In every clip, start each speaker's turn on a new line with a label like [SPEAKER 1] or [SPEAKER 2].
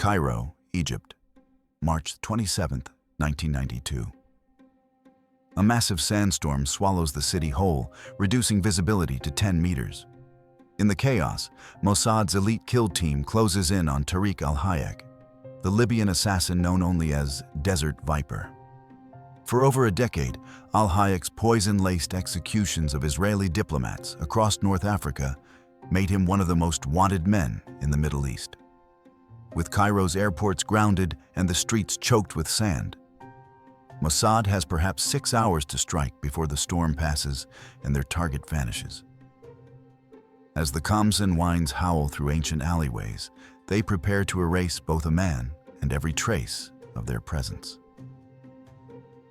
[SPEAKER 1] Cairo, Egypt, March 27, 1992. A massive sandstorm swallows the city whole, reducing visibility to 10 meters. In the chaos, Mossad's elite kill team closes in on Tariq Al-Hayek, the Libyan assassin known only as Desert Viper. For over a decade, Al-Hayek's poison-laced executions of Israeli diplomats across North Africa made him one of the most wanted men in the Middle East. With Cairo's airports grounded and the streets choked with sand, Mossad has perhaps 6 hours to strike before the storm passes and their target vanishes. As the khamsin winds howl through ancient alleyways, they prepare to erase both a man and every trace of their presence.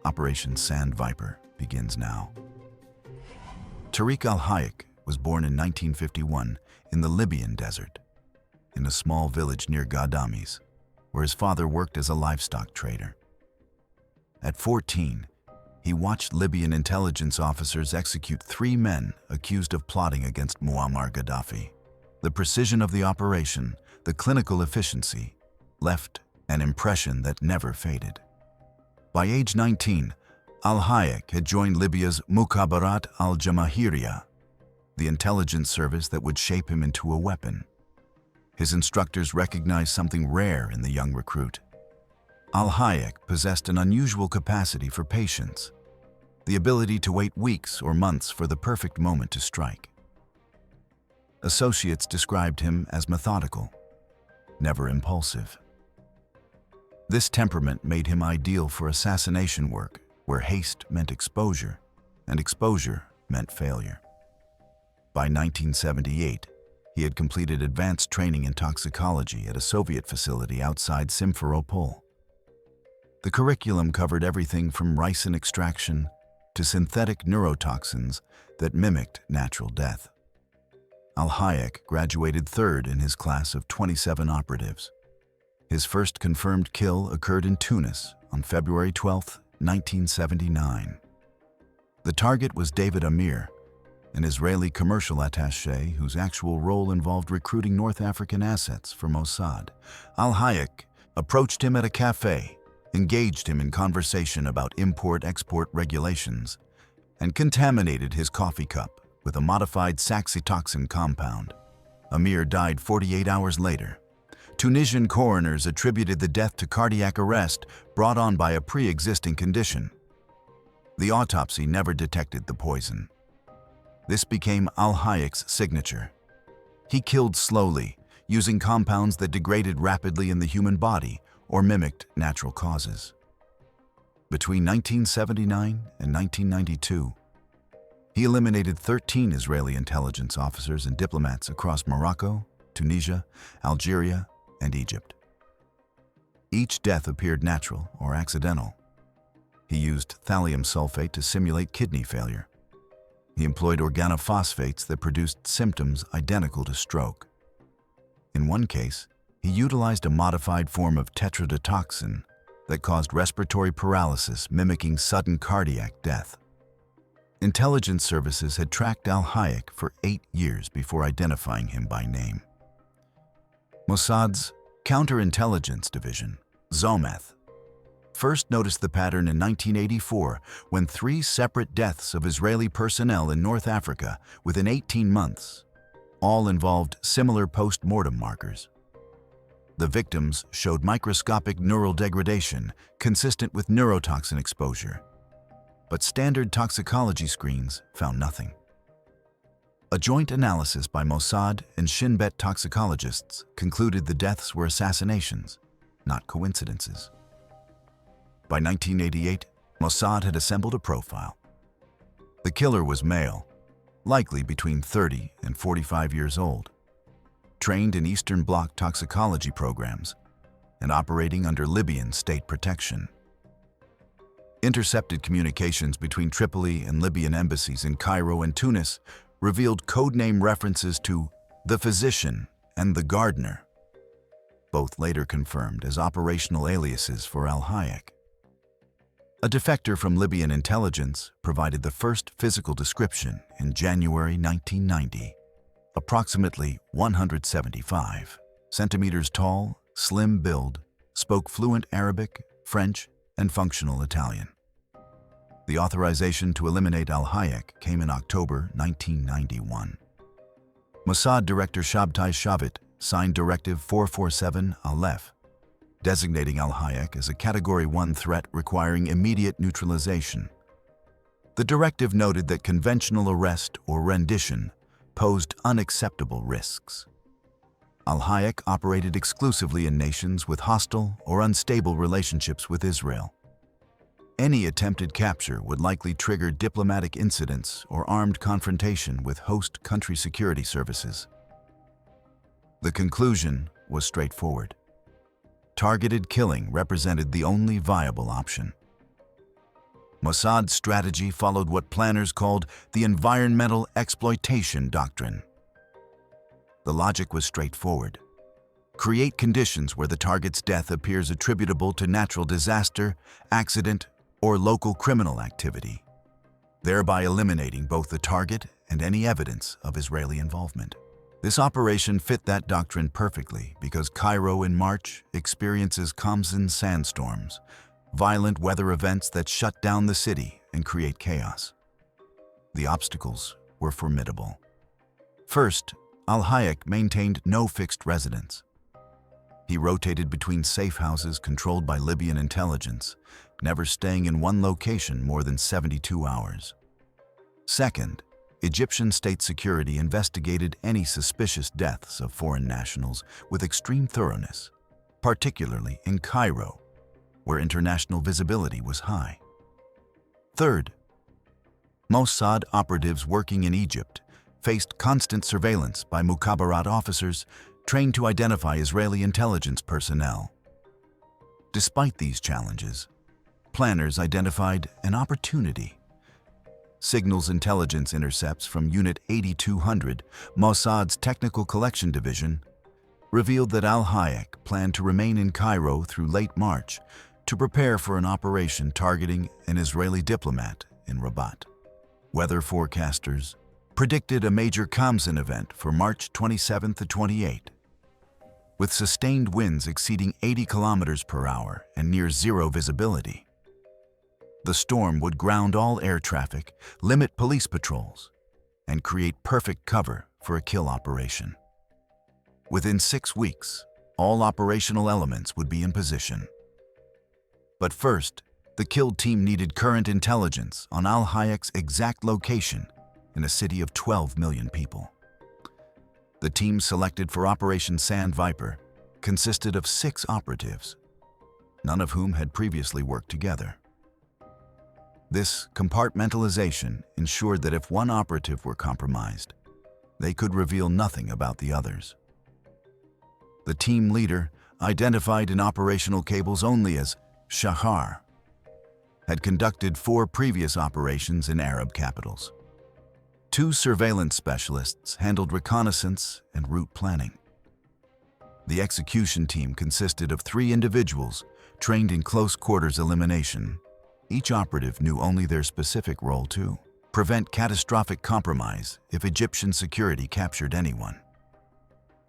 [SPEAKER 1] Operation Sand Viper begins now. Tariq Al-Hayek was born in 1951 in the Libyan desert, in a small village near Ghadames, where his father worked as a livestock trader. At 14, he watched Libyan intelligence officers execute 3 men accused of plotting against Muammar Gaddafi. The precision of the operation, the clinical efficiency, left an impression that never faded. By age 19, Al-Hayek had joined Libya's Mukhabarat al-Jamahiriya, the intelligence service that would shape him into a weapon. His instructors recognized something rare in the young recruit. Al-Hayek possessed an unusual capacity for patience, the ability to wait weeks or months for the perfect moment to strike. Associates described him as methodical, never impulsive. This temperament made him ideal for assassination work, where haste meant exposure, and exposure meant failure. By 1978, he had completed advanced training in toxicology at a Soviet facility outside Simferopol. The curriculum covered everything from ricin extraction to synthetic neurotoxins that mimicked natural death. Al-Hayek graduated 3rd in his class of 27 operatives. His first confirmed kill occurred in Tunis on February 12, 1979. The target was David Amir, an Israeli commercial attaché whose actual role involved recruiting North African assets for Mossad. Al-Hayek approached him at a cafe, engaged him in conversation about import-export regulations, and contaminated his coffee cup with a modified saxitoxin compound. Amir died 48 hours later. Tunisian coroners attributed the death to cardiac arrest brought on by a pre-existing condition. The autopsy never detected the poison. This became Al-Hayek's signature. He killed slowly, using compounds that degraded rapidly in the human body or mimicked natural causes. Between 1979 and 1992, he eliminated 13 Israeli intelligence officers and diplomats across Morocco, Tunisia, Algeria, and Egypt. Each death appeared natural or accidental. He used thallium sulfate to simulate kidney failure. He employed organophosphates that produced symptoms identical to stroke. In one case, he utilized a modified form of tetrodotoxin that caused respiratory paralysis mimicking sudden cardiac death. Intelligence services had tracked Al-Hayek for 8 years before identifying him by name. Mossad's Counterintelligence Division, Zometh, first noticed the pattern in 1984 when 3 separate deaths of Israeli personnel in North Africa within 18 months all involved similar post-mortem markers. The victims showed microscopic neural degradation consistent with neurotoxin exposure, but standard toxicology screens found nothing. A joint analysis by Mossad and Shin Bet toxicologists concluded the deaths were assassinations, not coincidences. By 1988, Mossad had assembled a profile. The killer was male, likely between 30 and 45 years old, trained in Eastern Bloc toxicology programs, and operating under Libyan state protection. Intercepted communications between Tripoli and Libyan embassies in Cairo and Tunis revealed codename references to the physician and the gardener, both later confirmed as operational aliases for Al-Hayek. A defector from Libyan intelligence provided the first physical description in January 1990. Approximately 175 centimeters tall, slim build, spoke fluent Arabic, French, and functional Italian. The authorization to eliminate Al-Hayek came in October 1991. Mossad Director Shabtai Shavit signed Directive 447 Aleph, designating Al-Hayek as a Category 1 threat requiring immediate neutralization. The directive noted that conventional arrest or rendition posed unacceptable risks. Al-Hayek operated exclusively in nations with hostile or unstable relationships with Israel. Any attempted capture would likely trigger diplomatic incidents or armed confrontation with host country security services. The conclusion was straightforward. Targeted killing represented the only viable option. Mossad's strategy followed what planners called the environmental exploitation doctrine. The logic was straightforward. Create conditions where the target's death appears attributable to natural disaster, accident, or local criminal activity, thereby eliminating both the target and any evidence of Israeli involvement. This operation fit that doctrine perfectly because Cairo in March experiences khamsin sandstorms, violent weather events that shut down the city and create chaos. The obstacles were formidable. First, Al-Hayek maintained no fixed residence. He rotated between safe houses controlled by Libyan intelligence, never staying in one location more than 72 hours. Second, Egyptian state security investigated any suspicious deaths of foreign nationals with extreme thoroughness, particularly in Cairo, where international visibility was high. Third, Mossad operatives working in Egypt faced constant surveillance by mukhabarat officers trained to identify Israeli intelligence personnel. Despite these challenges, planners identified an opportunity. Signals intelligence intercepts from Unit 8200, Mossad's Technical Collection Division, revealed that Al-Hayek planned to remain in Cairo through late March to prepare for an operation targeting an Israeli diplomat in Rabat. Weather forecasters predicted a major khamsin event for March 27 to 28. With sustained winds exceeding 80 kilometers per hour and near zero visibility. The storm would ground all air traffic, limit police patrols, and create perfect cover for a kill operation. Within 6 weeks, all operational elements would be in position. But first, the kill team needed current intelligence on Al-Hayek's exact location in a city of 12 million people. The team selected for Operation Sand Viper consisted of 6 operatives, none of whom had previously worked together. This compartmentalization ensured that if one operative were compromised, they could reveal nothing about the others. The team leader, identified in operational cables only as Shahar, had conducted 4 previous operations in Arab capitals. 2 surveillance specialists handled reconnaissance and route planning. The execution team consisted of 3 individuals trained in close quarters elimination. Each operative knew only their specific role to prevent catastrophic compromise if Egyptian security captured anyone.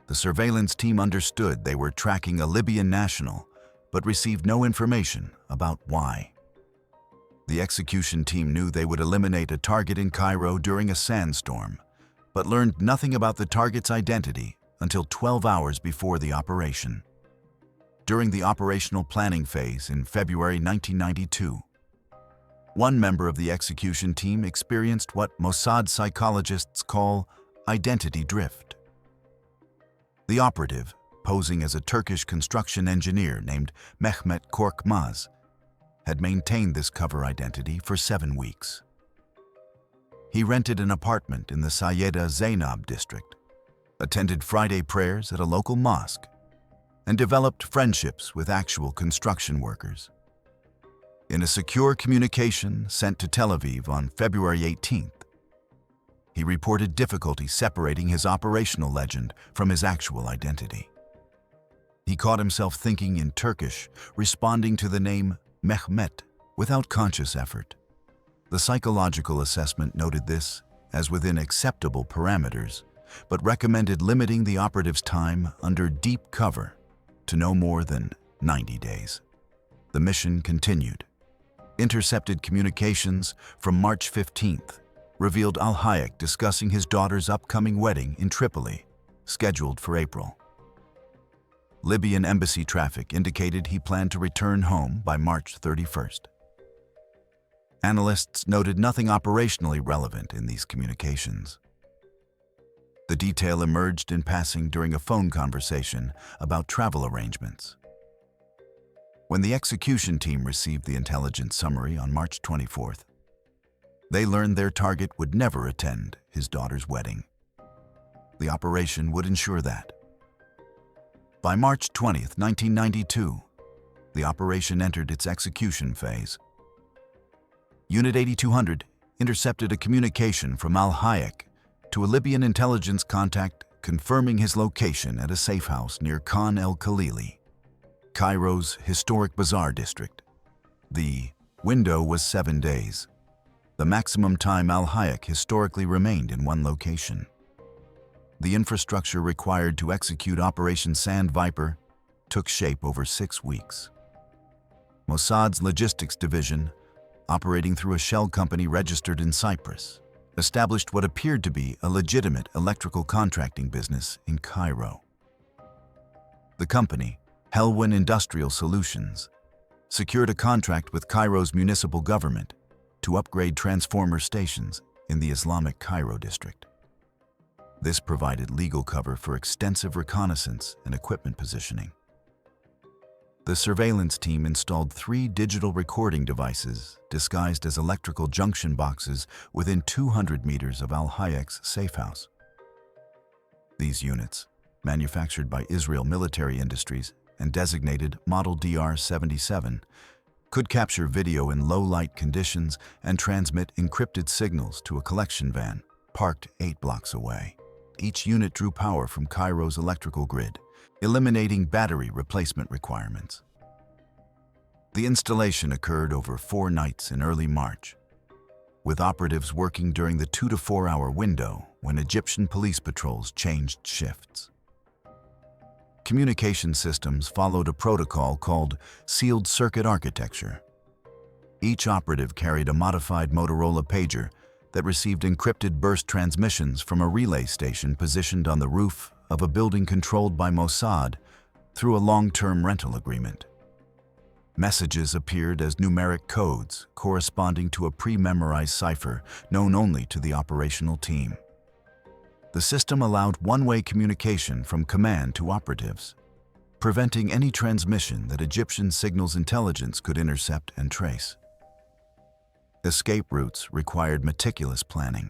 [SPEAKER 1] The surveillance team understood they were tracking a Libyan national, but received no information about why. The execution team knew they would eliminate a target in Cairo during a sandstorm, but learned nothing about the target's identity until 12 hours before the operation. During the operational planning phase in February 1992, one member of the execution team experienced what Mossad psychologists call identity drift. The operative, posing as a Turkish construction engineer named Mehmet Korkmaz, had maintained this cover identity for 7 weeks. He rented an apartment in the Sayyeda Zainab district, attended Friday prayers at a local mosque, and developed friendships with actual construction workers. In a secure communication sent to Tel Aviv on February 18th, he reported difficulty separating his operational legend from his actual identity. He caught himself thinking in Turkish, responding to the name Mehmet without conscious effort. The psychological assessment noted this as within acceptable parameters, but recommended limiting the operative's time under deep cover to no more than 90 days. The mission continued. Intercepted communications from March 15th revealed Al-Hayek discussing his daughter's upcoming wedding in Tripoli, scheduled for April. Libyan embassy traffic indicated he planned to return home by March 31st. Analysts noted nothing operationally relevant in these communications. The detail emerged in passing during a phone conversation about travel arrangements. When the execution team received the intelligence summary on March 24th, they learned their target would never attend his daughter's wedding. The operation would ensure that. By March 20th, 1992, the operation entered its execution phase. Unit 8200 intercepted a communication from Al-Hayek to a Libyan intelligence contact confirming his location at a safe house near Khan el-Khalili, Cairo's historic bazaar district. The window was 7 days, the maximum time Al-Hayek historically remained in one location. The infrastructure required to execute Operation Sand Viper took shape over 6 weeks. Mossad's logistics division, operating through a shell company registered in Cyprus, established what appeared to be a legitimate electrical contracting business in Cairo. The company, Helwan Industrial Solutions, secured a contract with Cairo's municipal government to upgrade transformer stations in the Islamic Cairo district. This provided legal cover for extensive reconnaissance and equipment positioning. The surveillance team installed 3 digital recording devices disguised as electrical junction boxes within 200 meters of Al-Hayek's safe house. These units, manufactured by Israel Military Industries and designated Model DR-77, could capture video in low-light conditions and transmit encrypted signals to a collection van parked 8 blocks away. Each unit drew power from Cairo's electrical grid, eliminating battery replacement requirements. The installation occurred over 4 nights in early March, with operatives working during the 2 to 4 hour window when Egyptian police patrols changed shifts. Communication systems followed a protocol called sealed circuit architecture. Each operative carried a modified Motorola pager that received encrypted burst transmissions from a relay station positioned on the roof of a building controlled by Mossad through a long-term rental agreement. Messages appeared as numeric codes corresponding to a pre-memorized cipher known only to the operational team. The system allowed one-way communication from command to operatives, preventing any transmission that Egyptian signals intelligence could intercept and trace. Escape routes required meticulous planning.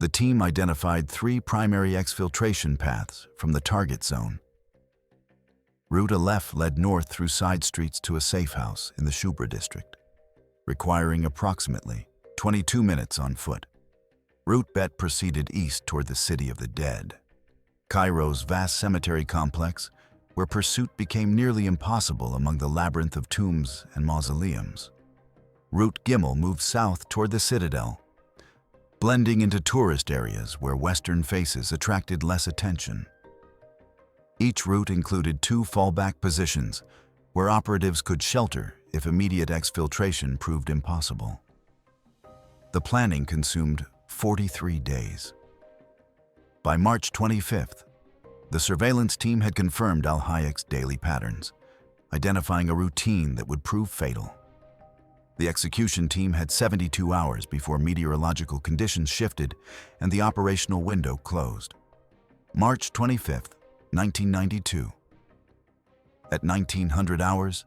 [SPEAKER 1] The team identified 3 primary exfiltration paths from the target zone. Route Aleph led north through side streets to a safe house in the Shubra district, requiring approximately 22 minutes on foot. Route Bet proceeded east toward the City of the Dead, Cairo's vast cemetery complex, where pursuit became nearly impossible among the labyrinth of tombs and mausoleums. Route Gimel moved south toward the Citadel, blending into tourist areas where Western faces attracted less attention. Each route included 2 fallback positions where operatives could shelter if immediate exfiltration proved impossible. The planning consumed 43 days. By March 25th, the surveillance team had confirmed Al-Hayek's daily patterns, identifying a routine that would prove fatal. The execution team had 72 hours before meteorological conditions shifted and the operational window closed. March 25th, 1992. At 1900 hours,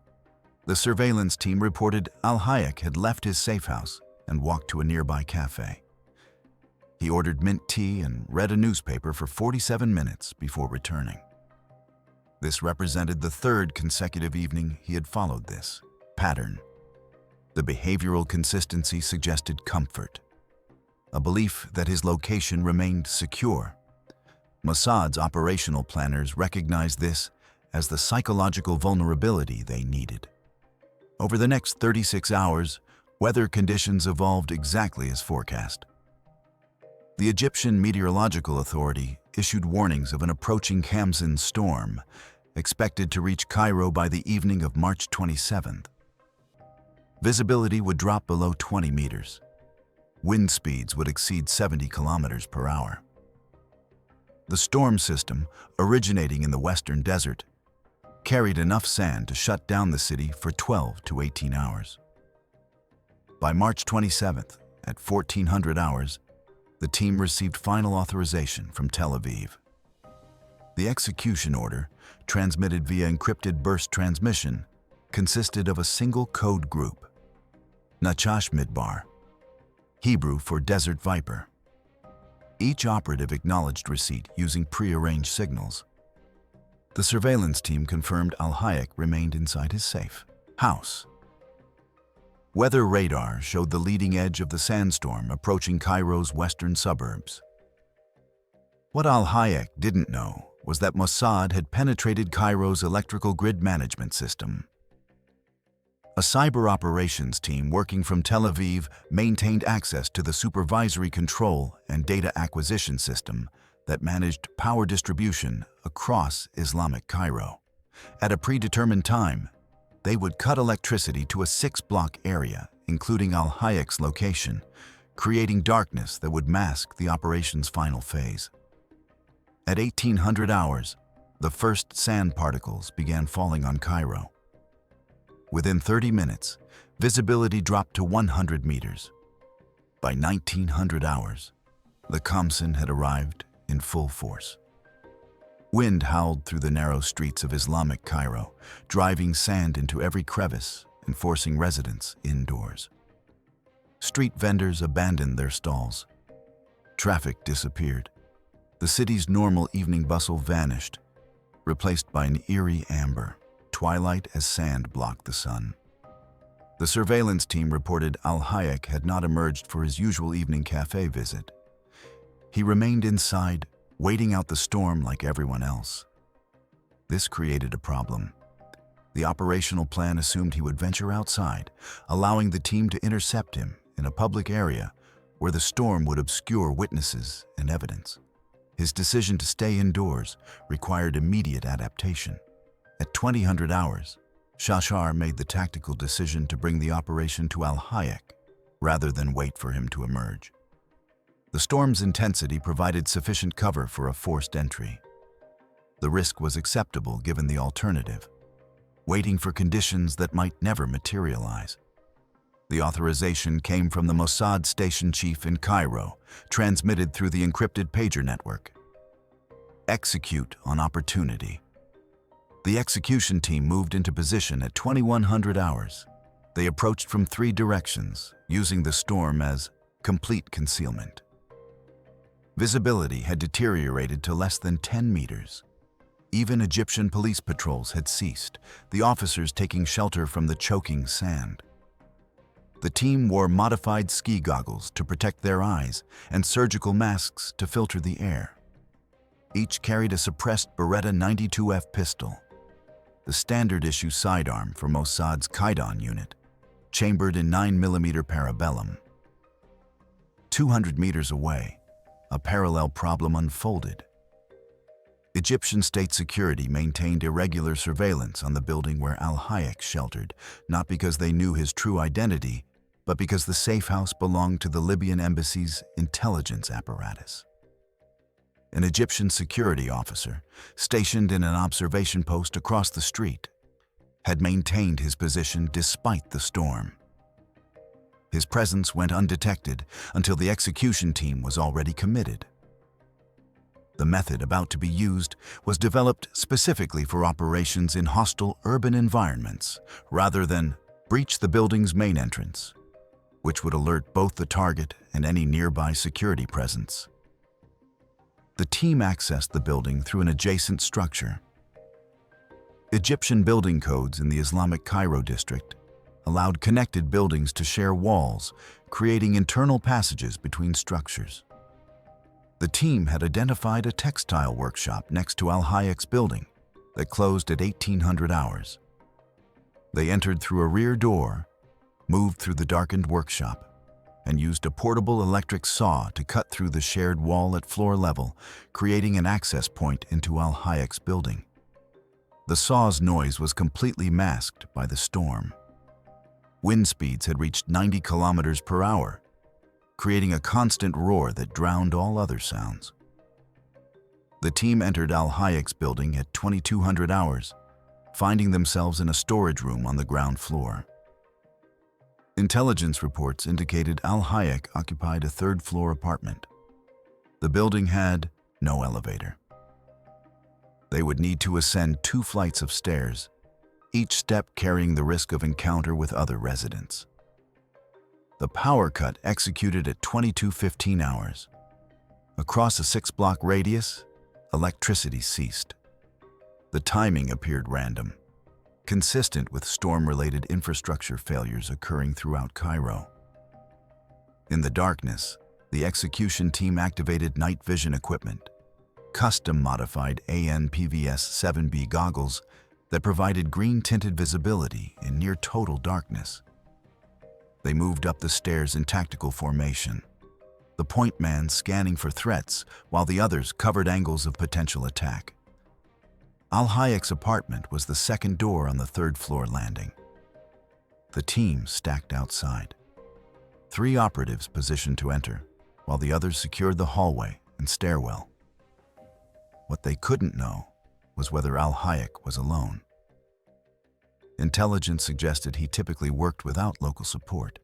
[SPEAKER 1] the surveillance team reported Al-Hayek had left his safe house and walked to a nearby cafe. He ordered mint tea and read a newspaper for 47 minutes before returning. This represented the 3rd consecutive evening he had followed this pattern. The behavioral consistency suggested comfort, a belief that his location remained secure. Mossad's operational planners recognized this as the psychological vulnerability they needed. Over the next 36 hours, weather conditions evolved exactly as forecast. The Egyptian Meteorological Authority issued warnings of an approaching khamsin storm expected to reach Cairo by the evening of March 27th. Visibility would drop below 20 meters. Wind speeds would exceed 70 kilometers per hour. The storm system, originating in the western desert, carried enough sand to shut down the city for 12 to 18 hours. By March 27th, at 1400 hours, the team received final authorization from Tel Aviv. The execution order, transmitted via encrypted burst transmission, consisted of a single code group, Nachash Midbar, Hebrew for Desert Viper. Each operative acknowledged receipt using pre-arranged signals. The surveillance team confirmed Al-Hayek remained inside his safe house. Weather radar showed the leading edge of the Sandstorm approaching Cairo's western suburbs. What Al-Hayek didn't know was that Mossad had penetrated Cairo's electrical grid management system. A cyber operations team working from Tel Aviv maintained access to the supervisory control and data acquisition system that managed power distribution across Islamic Cairo. At a predetermined time, they would cut electricity to a 6-block area, including Al-Hayek's location, creating darkness that would mask the operation's final phase. At 1800 hours, the first sand particles began falling on Cairo. Within 30 minutes, visibility dropped to 100 meters. By 1900 hours, the khamsin had arrived in full force. Wind howled through the narrow streets of Islamic Cairo, driving sand into every crevice and forcing residents indoors. Street vendors abandoned their stalls. Traffic disappeared. The city's normal evening bustle vanished, replaced by an eerie amber, twilight as sand blocked the sun. The surveillance team reported Al-Hayek had not emerged for his usual evening cafe visit. He remained inside, waiting out the storm like everyone else. This created a problem. The operational plan assumed he would venture outside, allowing the team to intercept him in a public area where the storm would obscure witnesses and evidence. His decision to stay indoors required immediate adaptation. At 2000 hours, Shashar made the tactical decision to bring the operation to Al-Hayek rather than wait for him to emerge. The storm's intensity provided sufficient cover for a forced entry. The risk was acceptable given the alternative, waiting for conditions that might never materialize. The authorization came from the Mossad station chief in Cairo, transmitted through the encrypted pager network. Execute on opportunity. The execution team moved into position at 2100 hours. They approached from 3 directions, using the storm as complete concealment. Visibility had deteriorated to less than 10 meters. Even Egyptian police patrols had ceased, the officers taking shelter from the choking sand. The team wore modified ski goggles to protect their eyes and surgical masks to filter the air. Each carried a suppressed Beretta 92F pistol, the standard-issue sidearm for Mossad's Qaidon unit, chambered in 9mm parabellum. 200 meters away, a parallel problem unfolded. Egyptian state security maintained irregular surveillance on the building where Al-Hayek sheltered, not because they knew his true identity, but because the safe house belonged to the Libyan embassy's intelligence apparatus. An Egyptian security officer, stationed in an observation post across the street, had maintained his position despite the storm. His presence went undetected until the execution team was already committed. The method about to be used was developed specifically for operations in hostile urban environments, rather than breach the building's main entrance, which would alert both the target and any nearby security presence. The team accessed the building through an adjacent structure. Egyptian building codes in the Islamic Cairo district allowed connected buildings to share walls, creating internal passages between structures. The team had identified a textile workshop next to Al-Hayek's building that closed at 1800 hours. They entered through a rear door, moved through the darkened workshop, and used a portable electric saw to cut through the shared wall at floor level, creating an access point into Al-Hayek's building. The saw's noise was completely masked by the storm. Wind speeds had reached 90 kilometers per hour, creating a constant roar that drowned all other sounds. The team entered Al-Hayek's building at 2200 hours, finding themselves in a storage room on the ground floor. Intelligence reports indicated Al-Hayek occupied a third-floor apartment. The building had no elevator. They would need to ascend 2 flights of stairs, each step carrying the risk of encounter with other residents. The power cut executed at 22:15 hours. Across a 6-block radius, electricity ceased. The timing appeared random, consistent with storm-related infrastructure failures occurring throughout Cairo. In the darkness, the execution team activated night vision equipment, custom-modified ANPVS-7B goggles that provided green-tinted visibility in near-total darkness. They moved up the stairs in tactical formation, the point man scanning for threats while the others covered angles of potential attack. Al-Hayek's apartment was the second door on the third-floor landing. The team stacked outside. 3 operatives positioned to enter, while the others secured the hallway and stairwell. What they couldn't know was whether Al-Hayek was alone. Intelligence suggested he typically worked without local support,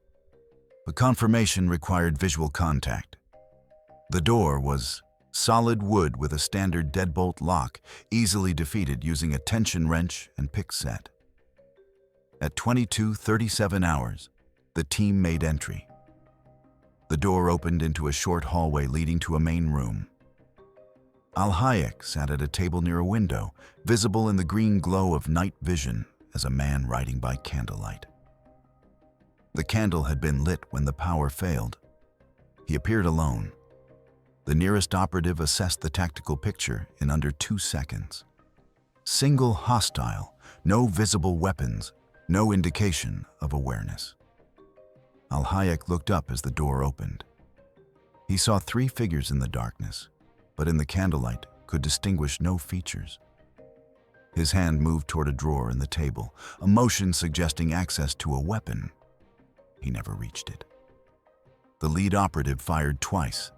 [SPEAKER 1] but confirmation required visual contact. The door was solid wood with a standard deadbolt lock, easily defeated using a tension wrench and pick set. At 22:37 hours, the team made entry. The door opened into a short hallway leading to a main room. Al-Hayek sat at a table near a window, visible in the green glow of night vision as a man writing by candlelight. The candle had been lit when the power failed. He appeared alone. The nearest operative assessed the tactical picture in under 2 seconds. Single hostile, no visible weapons, no indication of awareness. Al-Hayek looked up as the door opened. He saw 3 figures in the darkness, but in the candlelight could distinguish no features. His hand moved toward a drawer in the table, a motion suggesting access to a weapon. He never reached it. The lead operative fired twice.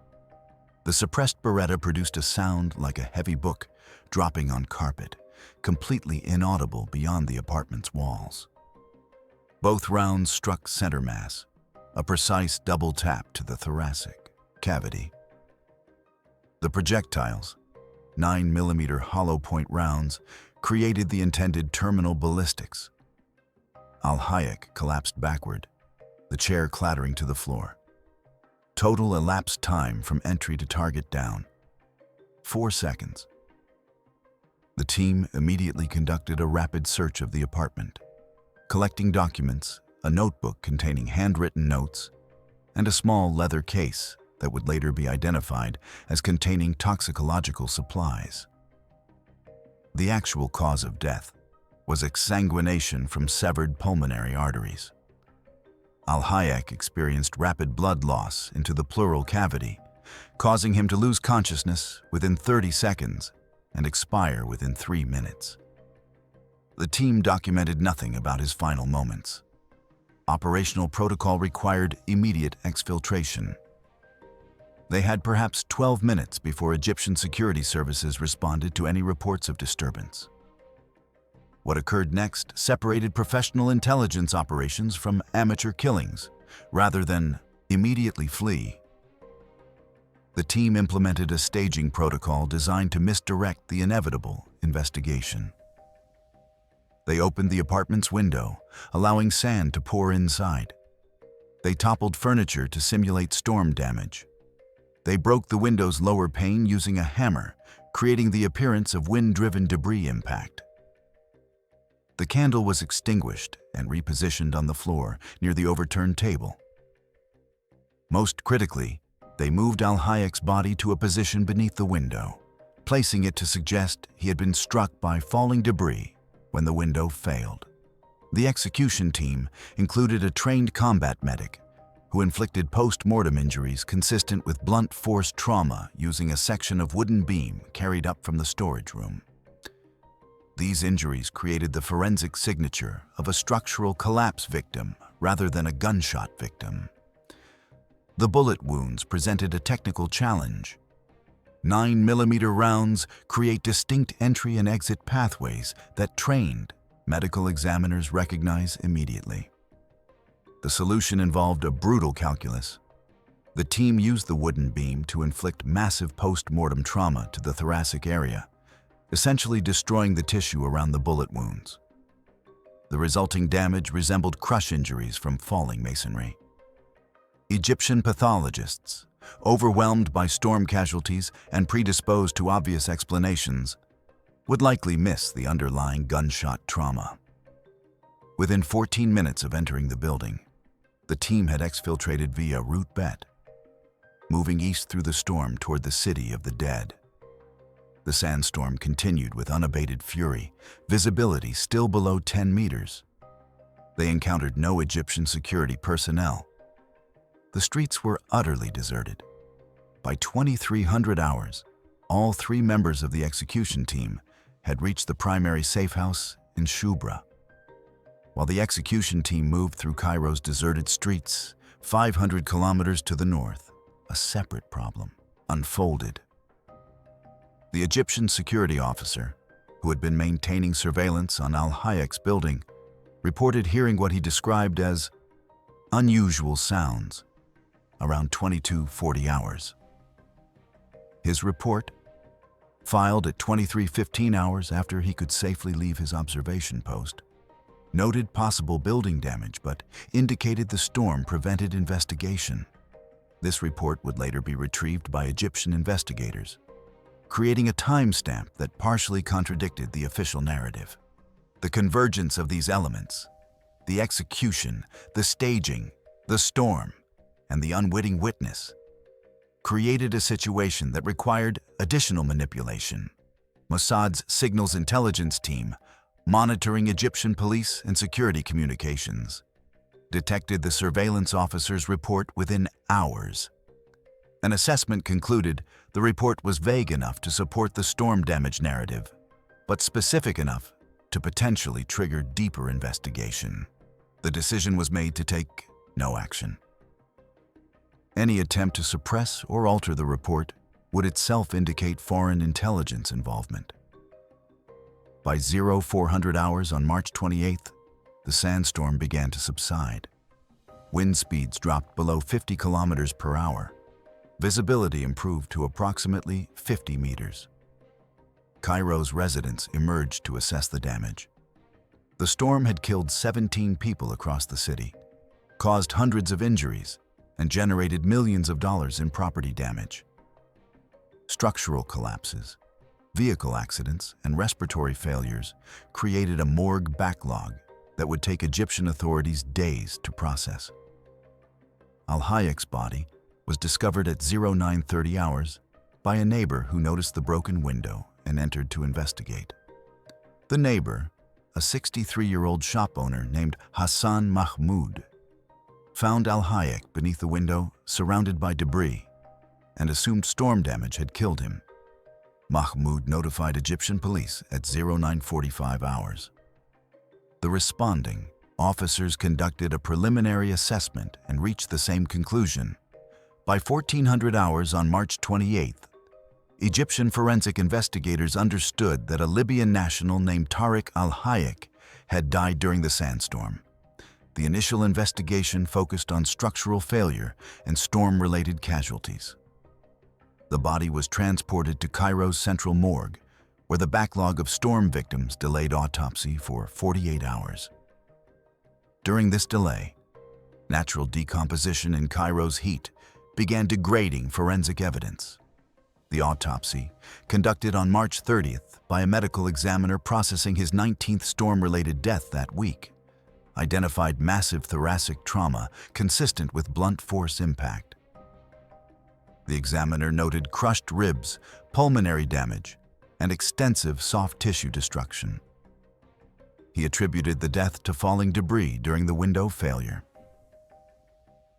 [SPEAKER 1] The suppressed Beretta produced a sound like a heavy book dropping on carpet, completely inaudible beyond the apartment's walls. Both rounds struck center mass, a precise double tap to the thoracic cavity. The projectiles, 9mm hollow point rounds, created the intended terminal ballistics. Al-Hayek collapsed backward, the chair clattering to the floor. Total elapsed time from entry to target down: 4 seconds. The team immediately conducted a rapid search of the apartment, collecting documents, a notebook containing handwritten notes, and a small leather case that would later be identified as containing toxicological supplies. The actual cause of death was exsanguination from severed pulmonary arteries. Al-Hayek experienced rapid blood loss into the pleural cavity, causing him to lose consciousness within 30 seconds and expire within 3 minutes. The team documented nothing about his final moments. Operational protocol required immediate exfiltration. They had perhaps 12 minutes before Egyptian security services responded to any reports of disturbance. What occurred next separated professional intelligence operations from amateur killings, rather than immediately flee. The team implemented a staging protocol designed to misdirect the inevitable investigation. They opened the apartment's window, allowing sand to pour inside. They toppled furniture to simulate storm damage. They broke the window's lower pane using a hammer, creating the appearance of wind-driven debris impact. The candle was extinguished and repositioned on the floor near the overturned table. Most critically, they moved Al-Hayek's body to a position beneath the window, placing it to suggest he had been struck by falling debris when the window failed. The execution team included a trained combat medic who inflicted post-mortem injuries consistent with blunt force trauma using a section of wooden beam carried up from the storage room. These injuries created the forensic signature of a structural collapse victim rather than a gunshot victim. The bullet wounds presented a technical challenge. 9mm rounds create distinct entry and exit pathways that trained medical examiners recognize immediately. The solution involved a brutal calculus. The team used the wooden beam to inflict massive post-mortem trauma to the thoracic area, essentially destroying the tissue around the bullet wounds. The resulting damage resembled crush injuries from falling masonry. Egyptian pathologists, overwhelmed by storm casualties and predisposed to obvious explanations, would likely miss the underlying gunshot trauma. Within 14 minutes of entering the building, the team had exfiltrated via route Bet, moving east through the storm toward the city of the dead. The sandstorm continued with unabated fury, visibility still below 10 meters. They encountered no Egyptian security personnel. The streets were utterly deserted. By 2300 hours, all 3 members of the execution team had reached the primary safe house in Shubra. While the execution team moved through Cairo's deserted streets, 500 kilometers to the north, a separate problem unfolded. The Egyptian security officer, who had been maintaining surveillance on Al-Hayek's building, reported hearing what he described as unusual sounds around 22:40 hours. His report, filed at 23:15 hours after he could safely leave his observation post, noted possible building damage but indicated the storm prevented investigation. This report would later be retrieved by Egyptian investigators, creating a timestamp that partially contradicted the official narrative. The convergence of these elements, the execution, the staging, the storm, and the unwitting witness, created a situation that required additional manipulation. Mossad's signals intelligence team, monitoring Egyptian police and security communications, detected the surveillance officer's report within hours. An assessment concluded the report was vague enough to support the storm damage narrative, but specific enough to potentially trigger deeper investigation. The decision was made to take no action. Any attempt to suppress or alter the report would itself indicate foreign intelligence involvement. By 0400 hours on March 28th, the sandstorm began to subside. Wind speeds dropped below 50 kilometers per hour. Visibility improved to approximately 50 meters. Cairo's residents emerged to assess the damage. The storm had killed 17 people across the city, caused hundreds of injuries, and generated millions of dollars in property damage. Structural collapses, vehicle accidents, and respiratory failures created a morgue backlog that would take Egyptian authorities days to process. Al-Hayek's body was discovered at 0930 hours by a neighbor who noticed the broken window and entered to investigate. The neighbor, a 63-year-old shop owner named Hassan Mahmoud, found Al-Hayek beneath the window, surrounded by debris, and assumed storm damage had killed him. Mahmoud notified Egyptian police at 0945 hours. The responding officers conducted a preliminary assessment and reached the same conclusion. By 1400 hours on March 28th, Egyptian forensic investigators understood that a Libyan national named Tariq Al-Hayek had died during the sandstorm. The initial investigation focused on structural failure and storm-related casualties. The body was transported to Cairo's central morgue, where the backlog of storm victims delayed autopsy for 48 hours. During this delay, natural decomposition in Cairo's heat began degrading forensic evidence. The autopsy, conducted on March 30th by a medical examiner processing his 19th storm-related death that week, identified massive thoracic trauma consistent with blunt force impact. The examiner noted crushed ribs, pulmonary damage, and extensive soft tissue destruction. He attributed the death to falling debris during the window failure.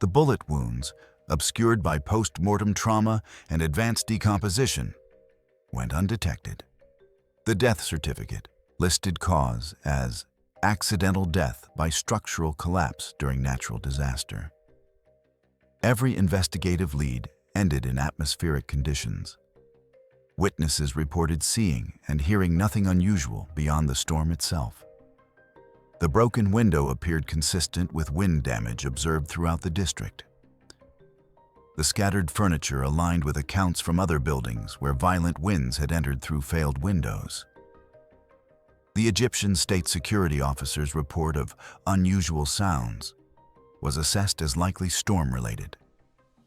[SPEAKER 1] The bullet wounds, obscured by post-mortem trauma and advanced decomposition, went undetected. The death certificate, listed cause as accidental death by structural collapse during natural disaster. Every investigative lead ended in atmospheric conditions. Witnesses reported seeing and hearing nothing unusual beyond the storm itself. The broken window appeared consistent with wind damage observed throughout the district. The scattered furniture aligned with accounts from other buildings where violent winds had entered through failed windows. The Egyptian state security officer's report of unusual sounds was assessed as likely storm-related,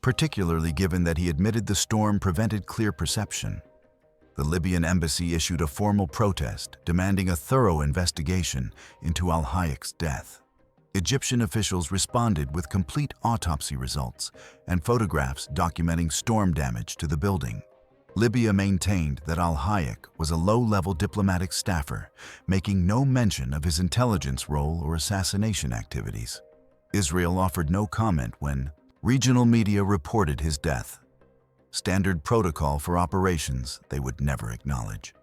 [SPEAKER 1] particularly given that he admitted the storm prevented clear perception. The Libyan embassy issued a formal protest demanding a thorough investigation into Al-Hayek's death. Egyptian officials responded with complete autopsy results and photographs documenting storm damage to the building. Libya maintained that Al-Hayek was a low-level diplomatic staffer, making no mention of his intelligence role or assassination activities. Israel offered no comment when regional media reported his death. Standard protocol for operations they would never acknowledge.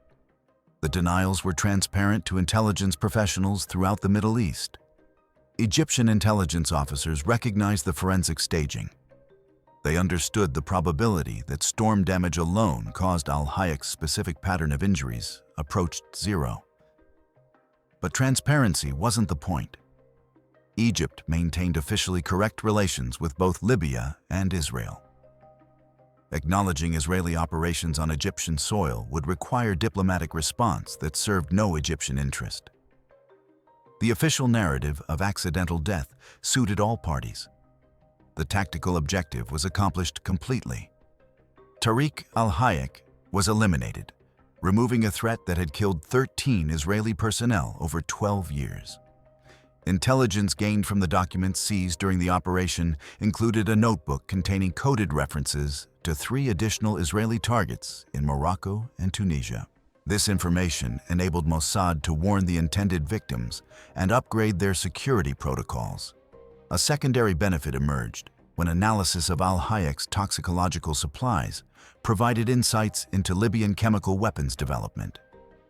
[SPEAKER 1] The denials were transparent to intelligence professionals throughout the Middle East. Egyptian intelligence officers recognized the forensic staging. They understood the probability that storm damage alone caused Al-Hayek's specific pattern of injuries approached zero. But transparency wasn't the point. Egypt maintained officially correct relations with both Libya and Israel. Acknowledging Israeli operations on Egyptian soil would require diplomatic response that served no Egyptian interest. The official narrative of accidental death suited all parties. The tactical objective was accomplished completely. Tariq Al-Hayek was eliminated, removing a threat that had killed 13 Israeli personnel over 12 years. Intelligence gained from the documents seized during the operation included a notebook containing coded references to 3 additional Israeli targets in Morocco and Tunisia. This information enabled Mossad to warn the intended victims and upgrade their security protocols. A secondary benefit emerged when analysis of Al-Hayek's toxicological supplies provided insights into Libyan chemical weapons development,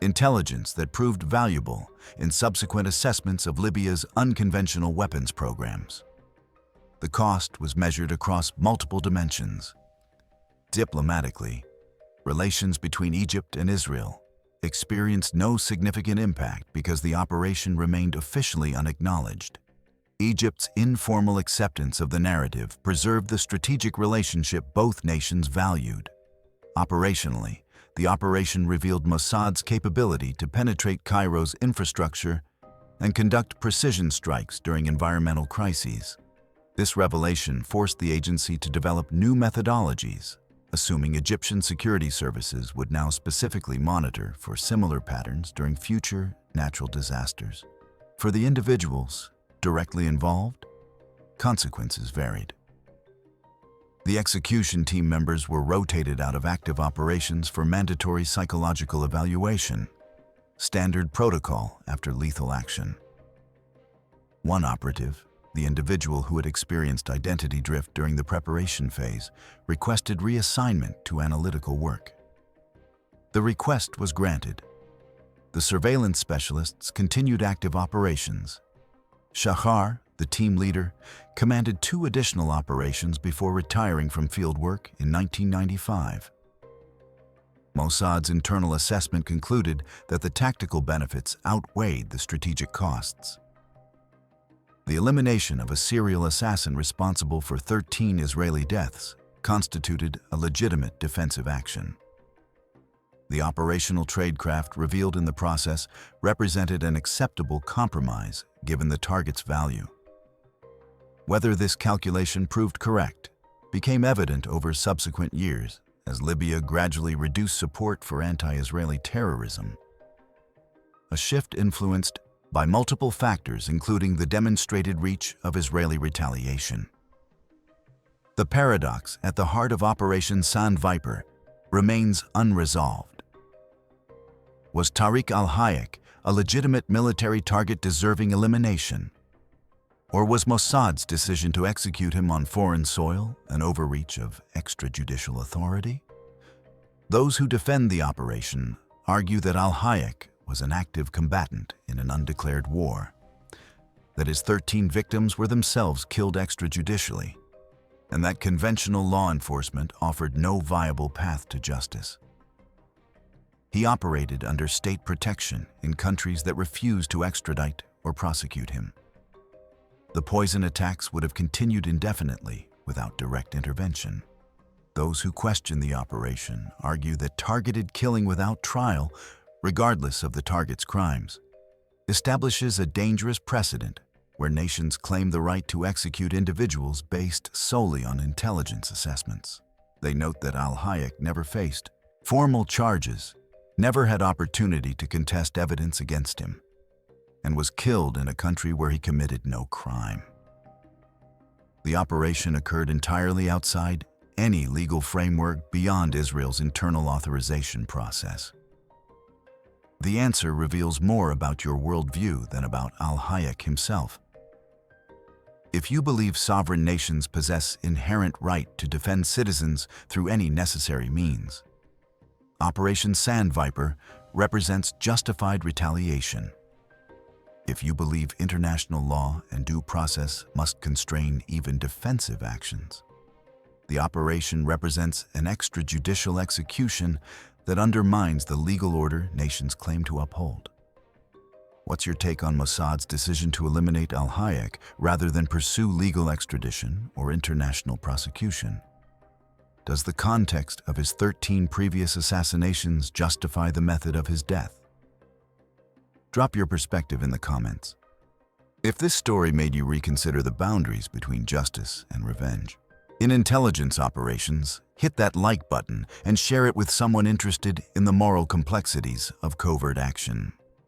[SPEAKER 1] intelligence that proved valuable in subsequent assessments of Libya's unconventional weapons programs. The cost was measured across multiple dimensions. Diplomatically, relations between Egypt and Israel experienced no significant impact because the operation remained officially unacknowledged. Egypt's informal acceptance of the narrative preserved the strategic relationship both nations valued. Operationally, the operation revealed Mossad's capability to penetrate Cairo's infrastructure and conduct precision strikes during environmental crises. This revelation forced the agency to develop new methodologies, assuming Egyptian security services would now specifically monitor for similar patterns during future natural disasters. For the individuals directly involved, consequences varied. The execution team members were rotated out of active operations for mandatory psychological evaluation, standard protocol after lethal action. One operative, the individual who had experienced identity drift during the preparation phase, requested reassignment to analytical work. The request was granted. The surveillance specialists continued active operations. Shahar, the team leader, commanded 2 additional operations before retiring from field work in 1995. Mossad's internal assessment concluded that the tactical benefits outweighed the strategic costs. The elimination of a serial assassin responsible for 13 Israeli deaths constituted a legitimate defensive action. The operational tradecraft revealed in the process represented an acceptable compromise given the target's value. Whether this calculation proved correct became evident over subsequent years as Libya gradually reduced support for anti-Israeli terrorism. A shift influenced by multiple factors, including the demonstrated reach of Israeli retaliation. The paradox at the heart of Operation Sand Viper remains unresolved. Was Tariq Al-Hayek a legitimate military target deserving elimination? Or was Mossad's decision to execute him on foreign soil an overreach of extrajudicial authority? Those who defend the operation argue that Al-Hayek was an active combatant in an undeclared war, that his 13 victims were themselves killed extrajudicially, and that conventional law enforcement offered no viable path to justice. He operated under state protection in countries that refused to extradite or prosecute him. The poison attacks would have continued indefinitely without direct intervention. Those who question the operation argue that targeted killing without trial, regardless of the target's crimes, establishes a dangerous precedent where nations claim the right to execute individuals based solely on intelligence assessments. They note that Al-Hayek never faced formal charges, never had opportunity to contest evidence against him, and was killed in a country where he committed no crime. The operation occurred entirely outside any legal framework beyond Israel's internal authorization process. The answer reveals more about your worldview than about Al-Hayek himself. If you believe sovereign nations possess inherent right to defend citizens through any necessary means, Operation Sandviper represents justified retaliation. If you believe international law and due process must constrain even defensive actions, the operation represents an extrajudicial execution that undermines the legal order nations claim to uphold. What's your take on Mossad's decision to eliminate Al-Hayek rather than pursue legal extradition or international prosecution? Does the context of his 13 previous assassinations justify the method of his death? Drop your perspective in the comments. If this story made you reconsider the boundaries between justice and revenge in intelligence operations, hit that like button and share it with someone interested in the moral complexities of covert action.